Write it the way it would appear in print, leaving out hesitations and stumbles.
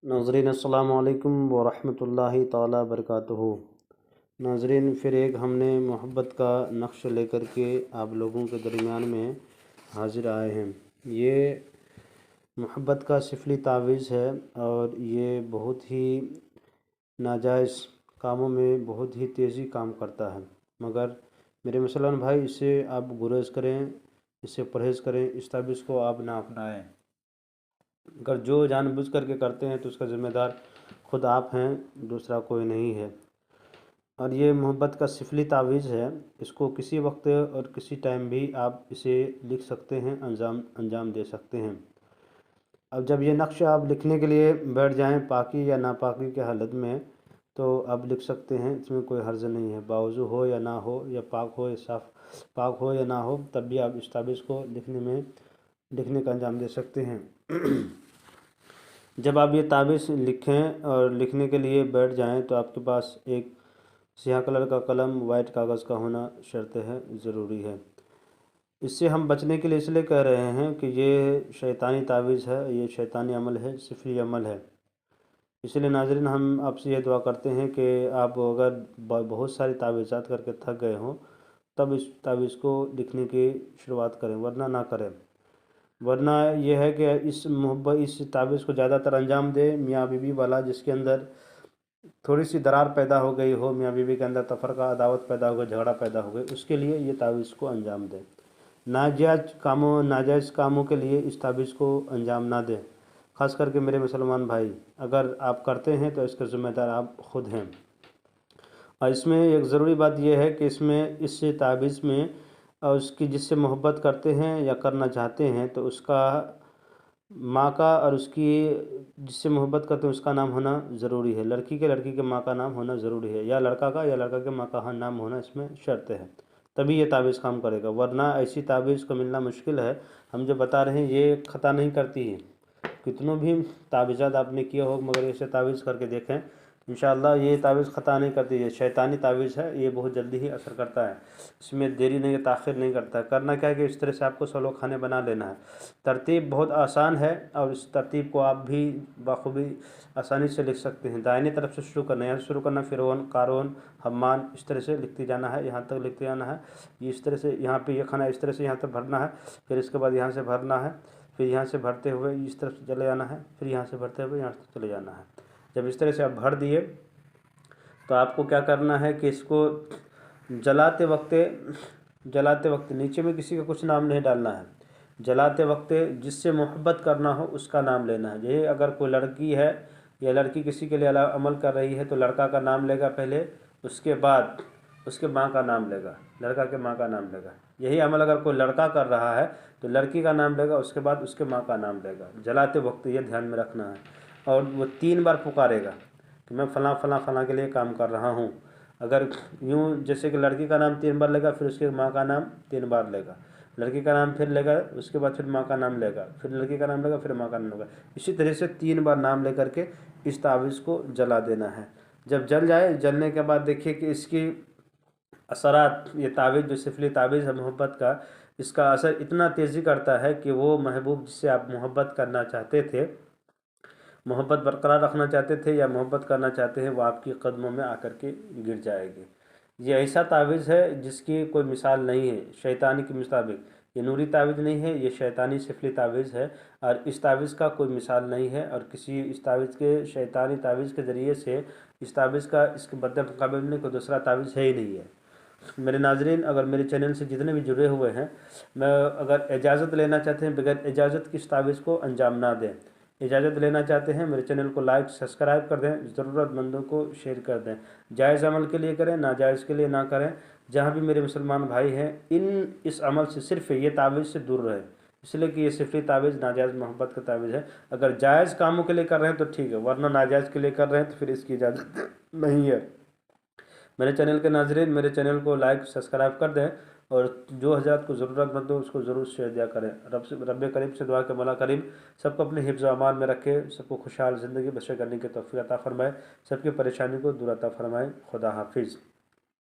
नाज़रीन अस्सलामु अलैकुम वरहमतुल्लाहि ताला बरकातुहू। नाज़रीन, फिर एक हमने मोहब्बत का नक्श लेकर के आप लोगों के दरमियान में हाज़िर आए हैं। ये मोहब्बत का सिफली तावीज़ है और ये बहुत ही नाजायज़ कामों में बहुत ही तेज़ी काम करता है, मगर मेरे मुसलमान भाई, इससे आप गुरेज़ करें, इससे परहेज़ करें, इस तावीज़ को आप ना अपनाएं। अगर जो जानबूझ करके करते हैं तो उसका ज़िम्मेदार खुद आप हैं, दूसरा कोई नहीं है। और ये मोहब्बत का सिफली तावीज़ है, इसको किसी वक्त और किसी टाइम भी आप इसे लिख सकते हैं, अंजाम दे सकते हैं। अब जब ये नक्श आप लिखने के लिए बैठ जाएं पाकी या नापाकी के हालत में, तो आप लिख सकते हैं, इसमें कोई हर्ज नहीं है। बावज़ू हो या ना हो, या पाक हो या साफ, पाक हो या ना हो, तब भी आप इस तावीज़ को लिखने का अंजाम दे सकते हैं। जब आप ये तावीज़ लिखें और लिखने के लिए बैठ जाएं तो आपके पास एक स्याह कलर का कलम, वाइट कागज़ का होना शर्त है, ज़रूरी है। इससे हम बचने के लिए इसलिए कह रहे हैं कि ये शैतानी तावीज़ है, ये शैतानी अमल है, सिफली अमल है। इसलिए नाज़रीन, हम आपसे ये दुआ करते हैं कि आप अगर बहुत सारी तावीज़ात करके थक गए हों, तब इस तावीज़ को लिखने की शुरुआत करें, वरना ना करें। वरना यह है कि इस तावीज़ को ज़्यादातर अंजाम दे मियाँ बीवी वाला, जिसके अंदर थोड़ी सी दरार पैदा हो गई हो, मियाँ बीवी के अंदर तफरका, अदावत पैदा हो गई, झगड़ा पैदा हो गई, उसके लिए ये तावीज़ को अंजाम दें। नाजायज़ कामों के लिए इस तावीज़ को अंजाम ना दें। ख़ास करके मेरे मुसलमान भाई, अगर आप करते हैं तो इसके ज़िम्मेदार आप खुद हैं। और इसमें एक ज़रूरी बात यह है कि इस तावीज़ में उसकी जिससे मोहब्बत करते हैं या करना चाहते हैं, तो उसका माँ का और उसकी जिससे मोहब्बत करते हैं उसका नाम होना ज़रूरी है। लड़की के माँ का नाम होना ज़रूरी है, या लड़का के माँ का नाम होना इसमें शर्त है, तभी ये तावीज़ काम करेगा। वरना ऐसी तावीज़ को मिलना मुश्किल है। हम जो बता रहे हैं ये ख़ता नहीं करती है। कितनों भी तावीज़ात आपने किए हो, मगर ऐसे तावीज़ करके देखें, इंशाअल्लाह ये तावीज़ ख़ता नहीं करती है। शैतानी तावीज़ है, ये बहुत जल्दी ही असर करता है, इसमें देरी नहीं, ताख़िर नहीं करता है। करना क्या है कि इस तरह से आपको सलो खाने बना लेना है। तरतीब बहुत आसान है और इस तरतीब को आप भी बखूबी आसानी से लिख सकते हैं। दाहिनी तरफ से शुरू करना है, यहाँ से शुरू करना, फ़िरौन, क़ारून, हम्मान, इस तरह से लिखते जाना है, यहाँ तक लिखते जाना है। ये इस तरह से यहाँ पे ये खाना इस तरह से यहाँ तक भरना है, फिर इसके बाद यहाँ से भरना है, फिर यहाँ से भरते हुए इस तरफ से चले जाना है, फिर यहाँ से भरते हुए यहाँ से चले जाना है। जब इस तरह से आप भर दिए तो आपको क्या करना है कि इसको जलाते वक्त नीचे में किसी का कुछ नाम नहीं डालना है। जलाते वक्त जिससे मोहब्बत करना हो उसका नाम लेना है। यही अगर कोई लड़की है या लड़की किसी के लिए अमल कर रही है तो लड़का का नाम लेगा पहले, उसके बाद उसके माँ का नाम लेगा, लड़का के माँ का नाम लेगा। यही अमल अगर कोई लड़का कर रहा है तो लड़की का नाम लेगा, उसके बाद उसके माँ का नाम लेगा। जलाते वक्त ये ध्यान में रखना है। और वो 3 बार पुकारेगा कि मैं फ़लाँ फ़लाँ फ़लाँ के लिए काम कर रहा हूँ। अगर यूँ जैसे कि लड़की का नाम 3 बार लेगा, फिर उसके माँ का नाम 3 बार लेगा, लड़की का नाम फिर लेगा, उसके बाद फिर माँ का नाम लेगा, फिर लड़की का नाम लेगा, फिर माँ का नाम लेगा। इसी तरह से 3 बार नाम लेकर के इस तावीज़ को जला देना है। जब जल जाए, जलने के बाद देखिए कि इसकी असरात, ये तावीज़ जो सिफली तावीज़ है मोहब्बत का, इसका असर इतना तेज़ी करता है कि वो महबूब जिससे आप मोहब्बत करना चाहते थे, मोहब्बत बरकरार रखना चाहते थे या मोहब्बत करना चाहते हैं, वो आपकी कदमों में आकर के गिर जाएगी। ये ऐसा तावीज़ है जिसकी कोई मिसाल नहीं है शैतानी के मुताबिक। ये नूरी तावीज़ नहीं है, ये शैतानी सिफली तावीज़ है, और इस तावीज़ का कोई मिसाल नहीं है। और किसी इस तावीज़ के शैतानी तावीज़ के ज़रिए से इस तावीज़ का इसके बदले मुकाबले में कोई दूसरा तावीज़ है ही नहीं है। मेरे नाज़रीन, अगर मेरे चैनल से जितने भी जुड़े हुए हैं, मैं अगर इजाज़त लेना चाहते हैं, बगैर इजाज़त की इस तावीज़ को अंजाम ना दें। इजाज़त लेना चाहते हैं, मेरे चैनल को लाइक सब्सक्राइब कर दें, ज़रूरतमंदों को शेयर कर दें। जायज़ अमल के लिए करें, नाजायज़ के लिए ना करें। जहाँ भी मेरे मुसलमान भाई हैं, इस अमल से सिर्फ ये तावीज़ से दूर रहें, इसलिए कि ये सिफली तावीज़ नाजायज़ मोहब्बत का तावीज़ है। अगर जायज़ कामों के लिए कर रहे हैं तो ठीक है, वरना नाजायज़ के लिए कर रहे हैं तो फिर इसकी इजाज़त नहीं है। मेरे चैनल के नाज़रीन, मेरे चैनल को लाइक सब्सक्राइब कर दें, और जो हज़रात को ज़रूरतमंद हो उसको ज़रूर शेयर दिया करें। रब करीम से दुआ के मौला करीम सबको अपने हिफ्ज़ व अमान में रखे, सबको खुशहाल ज़िंदगी बसर करने की तौफ़ीक़ अता फ़रमाए, सबकी परेशानी को दूर अता फ़रमाए। खुदा हाफिज़।